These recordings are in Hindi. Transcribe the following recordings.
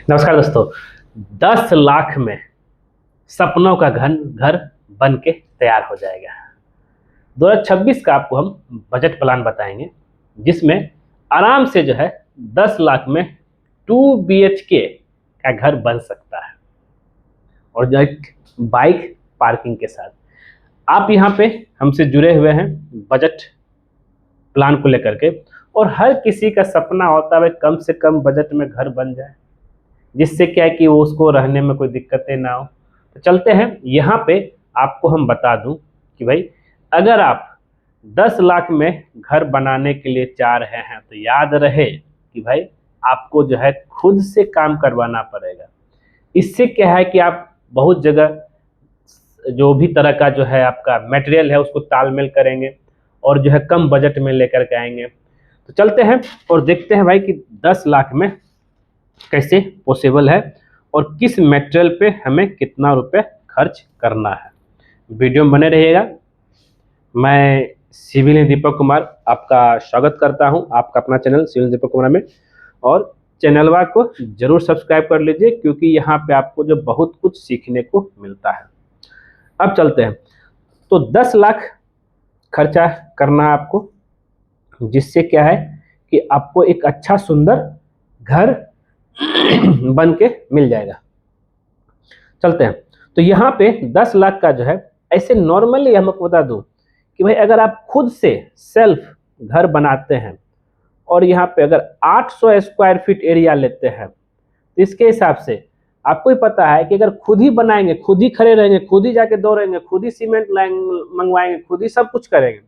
नमस्कार दोस्तों। 10 लाख में सपनों का घर बन के तैयार हो जाएगा। 2026 का आपको हम बजट प्लान बताएंगे जिसमें आराम से जो है 10 लाख में 2 BHK का घर बन सकता है और जो एक बाइक पार्किंग के साथ। आप यहाँ पे हमसे जुड़े हुए हैं बजट प्लान को लेकर के, और हर किसी का सपना होता है कम से कम बजट में घर बन जाए, जिससे क्या है कि वो उसको रहने में कोई दिक्कतें ना हो। तो चलते हैं यहाँ पे आपको हम बता दूं कि भाई अगर आप 10 लाख में घर बनाने के लिए चाह रहे हैं तो याद रहे कि भाई आपको जो है खुद से काम करवाना पड़ेगा। इससे क्या है कि आप बहुत जगह जो भी तरह का जो है आपका मटेरियल है उसको तालमेल करेंगे और जो है कम बजट में लेकर के आएंगे। तो चलते हैं और देखते हैं भाई कि 10 लाख में कैसे पॉसिबल है और किस मटेरियल पे हमें कितना रुपए खर्च करना है। वीडियो में बने रहिएगा। मैं सिविल दीपक कुमार आपका स्वागत करता हूं आपका अपना चैनल सिविल दीपक कुमार में, और चैनलवा को जरूर सब्सक्राइब कर लीजिए क्योंकि यहाँ पे आपको जो बहुत कुछ सीखने को मिलता है। अब चलते हैं। तो 10 लाख खर्चा करना है आपको, जिससे क्या है कि आपको एक अच्छा सुंदर घर बन के मिल जाएगा। चलते हैं। तो यहाँ पे 10 लाख का जो है ऐसे नॉर्मली हम आपको बता दूं कि भाई अगर आप खुद से सेल्फ घर बनाते हैं और यहाँ पे अगर 800 स्क्वायर फीट एरिया लेते हैं तो इसके हिसाब से आपको ही पता है कि अगर खुद ही बनाएंगे, खुद ही खड़े रहेंगे, खुद ही जाके दौड़ेंगे, खुद ही सीमेंट मंगवाएंगे, खुद ही सब कुछ करेंगे,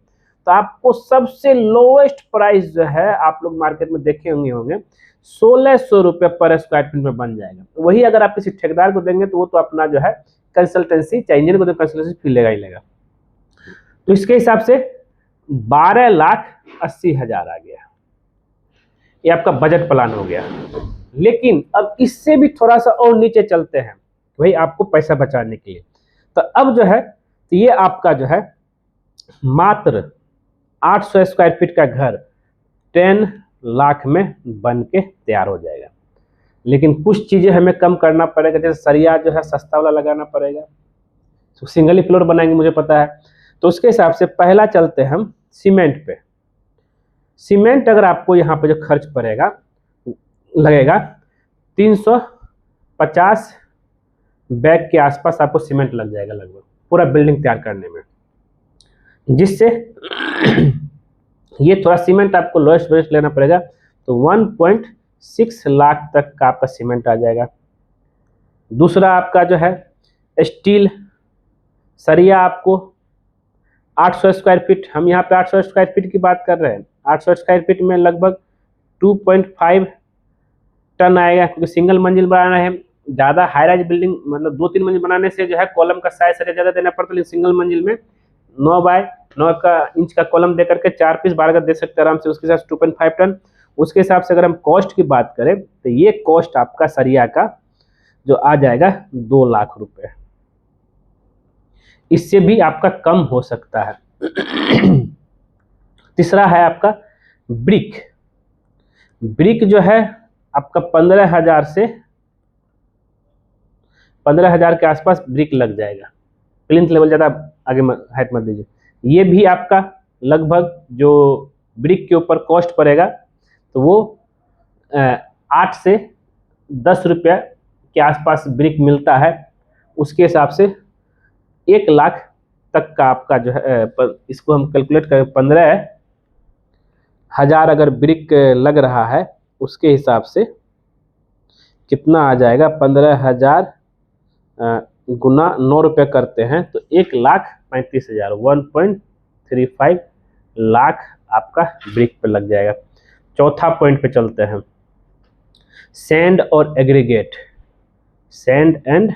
तो आपको सबसे लोएस्ट प्राइस जो है आप लोग मार्केट में देखे होंगे 1600 रुपये पर स्क्वायर फीट में बन जाएगा। तो वही अगर आप किसी ठेकेदार को देंगे तो वो तो अपना जो है कंसल्टेंसी चाहे इंजीनियर को तो कंसल्टेंसी फी लेगा ही लेगा। तो इसके हिसाब से 12,80,000 आ गया। ये आपका बजट प्लान हो गया। लेकिन अब इससे भी थोड़ा सा और नीचे चलते हैं भाई आपको पैसा बचाने के लिए। तो अब जो है तो ये आपका जो है मात्र 800 स्क्वायर फीट का घर 10 लाख में बन के तैयार हो जाएगा। लेकिन कुछ चीजें हमें कम करना पड़ेगा, जैसे सरिया जो है सस्ता वाला लगाना पड़ेगा। तो सिंगल ही फ्लोर बनाएंगे मुझे पता है, तो उसके हिसाब से पहला चलते हैं हम सीमेंट पे। सीमेंट अगर आपको यहाँ पे जो खर्च पड़ेगा लगेगा 350 बैग के आसपास आपको सीमेंट लग जाएगा लगभग पूरा बिल्डिंग तैयार करने में, जिससे ये थोड़ा सीमेंट आपको लोएस्ट बेस्ट लेना पड़ेगा। तो 1.6 लाख तक का आपका सीमेंट आ जाएगा। दूसरा आपका जो है स्टील सरिया, आपको 800 स्क्वायर फीट, हम यहाँ पे 800 स्क्वायर फीट की बात कर रहे हैं। 800 स्क्वायर फीट में लगभग 2.5 टन आएगा, क्योंकि सिंगल मंजिल बनाना है। ज़्यादा हाई राइज बिल्डिंग मतलब 2-3 मंजिल बनाने से जो है कॉलम का साइज ज़्यादा देना पड़ता है, लेकिन सिंगल मंजिल में 9 बाय 9 का इंच का कॉलम देकर के 4 पीस 12 का दे सकते हैं आराम से। उसके साथ 2.5 टन। उसके हिसाब से अगर हम कॉस्ट की बात करें तो ये कॉस्ट आपका सरिया का जो आ जाएगा 2 लाख रुपए। इससे भी आपका कम हो सकता है। तीसरा है आपका ब्रिक। ब्रिक जो है आपका 15,000 के आसपास ब्रिक लग जाएगा। प्लिंथ लेवल ज़्यादा आगे हाइट मत दीजिए। ये भी आपका लगभग जो ब्रिक के ऊपर कॉस्ट पड़ेगा तो वो 8 से 10 रुपया के आसपास ब्रिक मिलता है। उसके हिसाब से 1 लाख तक का आपका जो है इसको हम कैलकुलेट करें 15,000 अगर ब्रिक लग रहा है उसके हिसाब से कितना आ जाएगा। 15,000 गुना 9 रुपये करते हैं तो 1,35,000 1.35 लाख आपका ब्रिक पे लग जाएगा। चौथा पॉइंट पे चलते हैं, सैंड और एग्रीगेट। सैंड एंड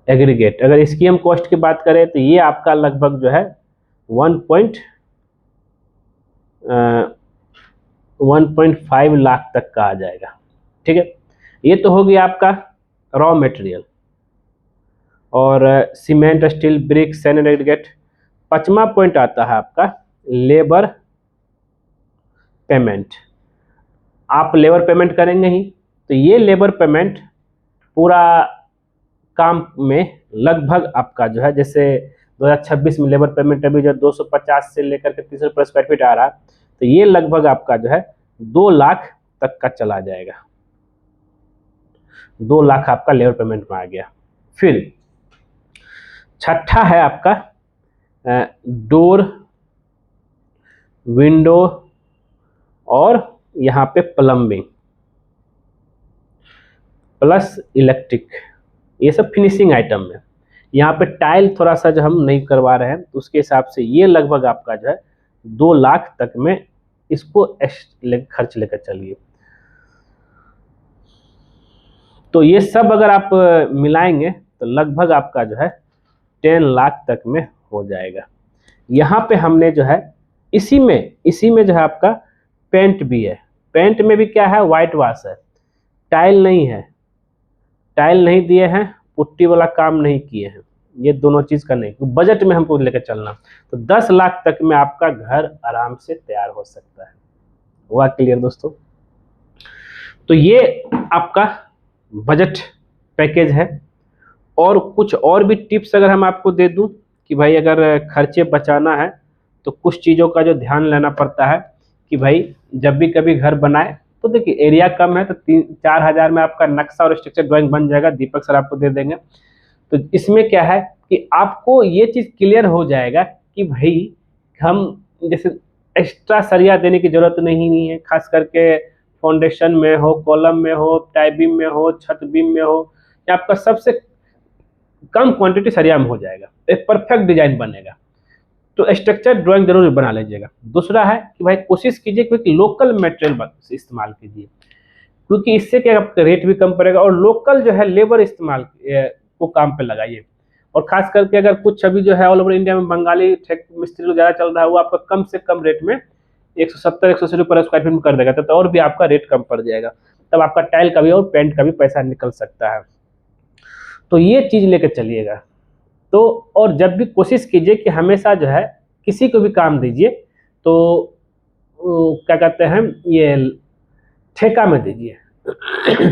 एग्रीगेट अगर इसकी हम कॉस्ट की बात करें तो ये आपका लगभग जो है 1.5 लाख तक का आ जाएगा। ठीक है, ये तो हो गया आपका रॉ मटेरियल और cement steel brick sand and aggregate. 5वां पॉइंट आता है आपका लेबर पेमेंट। आप लेबर पेमेंट करेंगे ही, तो ये लेबर पेमेंट पूरा काम में लगभग आपका जो है, जैसे 2026 में लेबर पेमेंट अभी जो 250 से लेकर के 300 रुपये स्क्वायर फीट आ रहा है, तो ये लगभग आपका जो है 2 लाख तक का चला जाएगा। 2 लाख आपका लेबर पेमेंट में आ गया। फिर छठा है आपका डोर, विंडो और यहाँ पे प्लम्बिंग प्लस इलेक्ट्रिक, ये सब फिनिशिंग आइटम में। यहाँ पे टाइल थोड़ा सा जो हम नहीं करवा रहे हैं, तो उसके हिसाब से ये लगभग आपका जो है 2 लाख तक में इसको खर्च लेकर चलिए। तो ये सब अगर आप मिलाएंगे तो लगभग आपका जो है 10 लाख तक में हो जाएगा। यहाँ पे हमने जो है इसी में जो है आपका पेंट भी है। पेंट में भी क्या है, वाइट वॉश है, टाइल नहीं है, टाइल नहीं दिए हैं, पुट्टी वाला काम नहीं किए हैं, ये दोनों चीज़ का नहीं। तो बजट में हमको लेकर चलना, तो 10 लाख तक में आपका घर आराम से तैयार हो सकता है। हुआ क्लियर दोस्तों? तो ये आपका बजट पैकेज है। और कुछ और भी टिप्स अगर हम आपको दे दूं कि भाई अगर खर्चे बचाना है तो कुछ चीज़ों का जो ध्यान लेना पड़ता है कि भाई जब भी कभी घर बनाए तो देखिए एरिया कम है तो 3-4 हज़ार में आपका नक्शा और स्ट्रक्चर ड्राइंग बन जाएगा, दीपक सर आपको दे देंगे। तो इसमें क्या है कि आपको ये चीज़ क्लियर हो जाएगा कि भाई हम जैसे एक्स्ट्रा सरिया देने की जरूरत नहीं है, खास करके फाउंडेशन में हो, कॉलम में हो, टाई बीम में हो, छत बीम में हो, या आपका सबसे कम क्वांटिटी सरिया में हो जाएगा, एक परफेक्ट डिजाइन बनेगा। तो स्ट्रक्चर ड्राइंग जरूर बना लीजिएगा। दूसरा है कि भाई कोशिश कीजिए कि लोकल मटेरियल इस्तेमाल कीजिए, क्योंकि इससे क्या आपका रेट भी कम पड़ेगा और लोकल जो है लेबर इस्तेमाल को काम पे लगाइए। और खास करके अगर कुछ अभी जो है ऑल ओवर इंडिया में बंगाली मिस्त्री लोग ज़्यादा चल रहा है, वो आपका कम से कम रेट में 170-180 रुपये पर स्क्वायर फीट में कर देगा, तो और भी आपका रेट कम पड़ जाएगा, तब आपका टाइल का भी और पेंट का भी पैसा निकल सकता है। तो ये चीज़ लेकर चलिएगा। तो और जब भी कोशिश कीजिए कि हमेशा जो है किसी को भी काम दीजिए तो क्या कहते हैं, ये ठेका में दीजिए।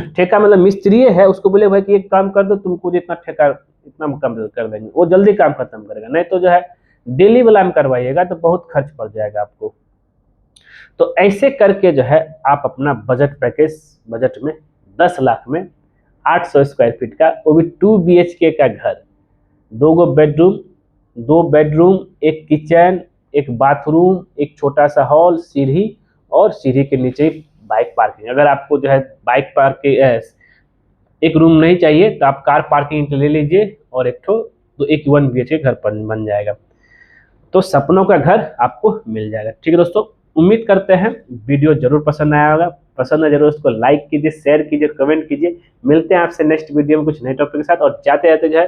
ठेका मतलब मिस्त्री है, उसको बोले भाई कि एक काम कर दो, तुमको जितना ठेका इतना कम कर देंगे, वो जल्दी काम खत्म करेगा। नहीं तो जो है डेली वाला में करवाइएगा तो बहुत खर्च पड़ जाएगा आपको। तो ऐसे करके जो है आप अपना बजट पैकेज, बजट में 10 लाख में 800 स्क्वायर फीट का, वो भी 2 BHK का घर, 2 बेडरूम, 2 बेडरूम, एक किचन, एक बाथरूम, एक छोटा सा हॉल, सीढ़ी, और सीढ़ी के नीचे बाइक पार्किंग। अगर आपको जो है बाइक पार्किंग एक रूम नहीं चाहिए तो आप कार पार्किंग ले लीजिए, और एक 1 BHK घर बन जाएगा। तो सपनों का घर आपको मिल जाएगा। ठीक है दोस्तों, उम्मीद करते हैं वीडियो जरूर पसंद आया होगा। पसंद है जरूर उसको लाइक कीजिए, शेयर कीजिए, कमेंट कीजिए। मिलते हैं आपसे नेक्स्ट वीडियो में कुछ नए टॉपिक के साथ। और जाते जाते जो है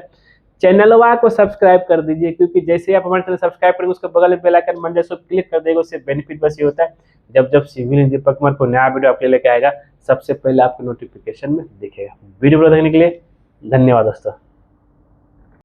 चैनलवा को सब्सक्राइब कर दीजिए, क्योंकि जैसे ही आप हमारे चैनल सब्सक्राइब करेंगे उसके बगल में बेल आइकन बन जाए, उसको क्लिक कर देगा। उससे बेनिफिट बस ये होता है जब सिविल इंजीनियर दीपक कुमार को नया वीडियो आपके लेके आएगा, सबसे पहले आपको नोटिफिकेशन में दिखेगा। वीडियो देखने के लिए धन्यवाद दोस्तों।